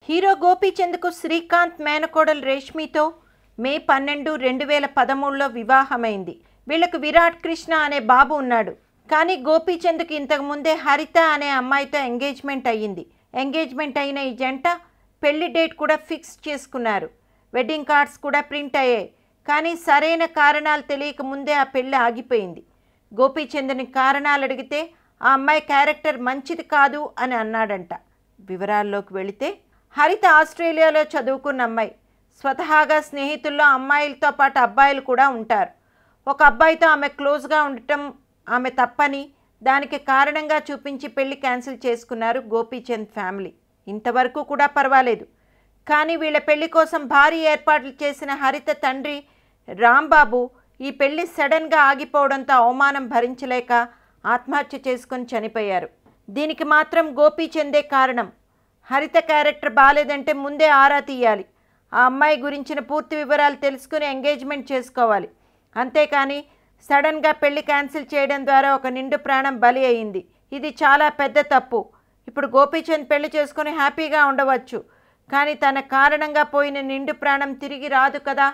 Hero గోపీచంద్కు Srikanth మేనకోడలు రేష్మితో మే 12, 2013లో వివాహమైంది. వీళ్లకు విరాట్ కృష్ణ అనే బాబు ఉన్నాడు. కానీ గోపీచంద్కి ఇంతకుముందే హరిత అనే అమ్మాయితో ఎంగేజ్మెంట్ అయ్యింది. ఎంగేజ్మెంట్ అయిన ఈ జంట పెళ్లి డేట్ కూడా ఫిక్స్ చేసుకున్నారు. వెడ్డింగ్ కార్డ్స్ కూడా ప్రింట్ అయ్యాయి. కానీ సరైన కారణాలు తెలియక ముందే ఆ పెళ్లి ఆగిపోయింది. గోపీచంద్ని కారణాలు అడిగితే ఆ అమ్మాయి క్యారెక్టర్ మంచిది కాదు అని అన్నాడంట. వివరాల్లోకి వెళితే, హరిత ఆస్ట్రేలియాలో చదువుకున్న అమ్మాయి. స్వతహాగా స్నేహితుల్లో అమ్మాయిలతో పాటు అబ్బాయిలు కూడా ఉంటారు. ఒక అబ్బాయితో ఆమె క్లోజ్గా ఉండటం ఆమె తప్పని, దానికి కారణంగా చూపించి పెళ్లి క్యాన్సిల్ చేసుకున్నారు గోపీచంద్ ఫ్యామిలీ. ఇంతవరకు కూడా పర్వాలేదు. కానీ వీళ్ళ పెళ్లి కోసం భారీ ఏర్పాట్లు చేసిన హరిత తండ్రి రాంబాబు ఈ పెళ్లి సడన్గా ఆగిపోవడంతో అవమానం భరించలేక ఆత్మహత్య చేసుకొని చనిపోయారు. దీనికి మాత్రం గోపీచందే కారణం. హరిత క్యారెక్టర్ బాలేదంటే ముందే ఆరా తీయాలి. ఆ అమ్మాయి గురించిన పూర్తి వివరాలు తెలుసుకుని ఎంగేజ్మెంట్ చేసుకోవాలి. అంతేకాని సడన్గా పెళ్లి క్యాన్సిల్ చేయడం ద్వారా ఒక నిండు ప్రాణం బలి అయింది. ఇది చాలా పెద్ద తప్పు. ఇప్పుడు గోపీచంద్ పెళ్లి చేసుకుని హ్యాపీగా ఉండవచ్చు. కానీ తన కారణంగా పోయిన నిండు ప్రాణం తిరిగి రాదు కదా.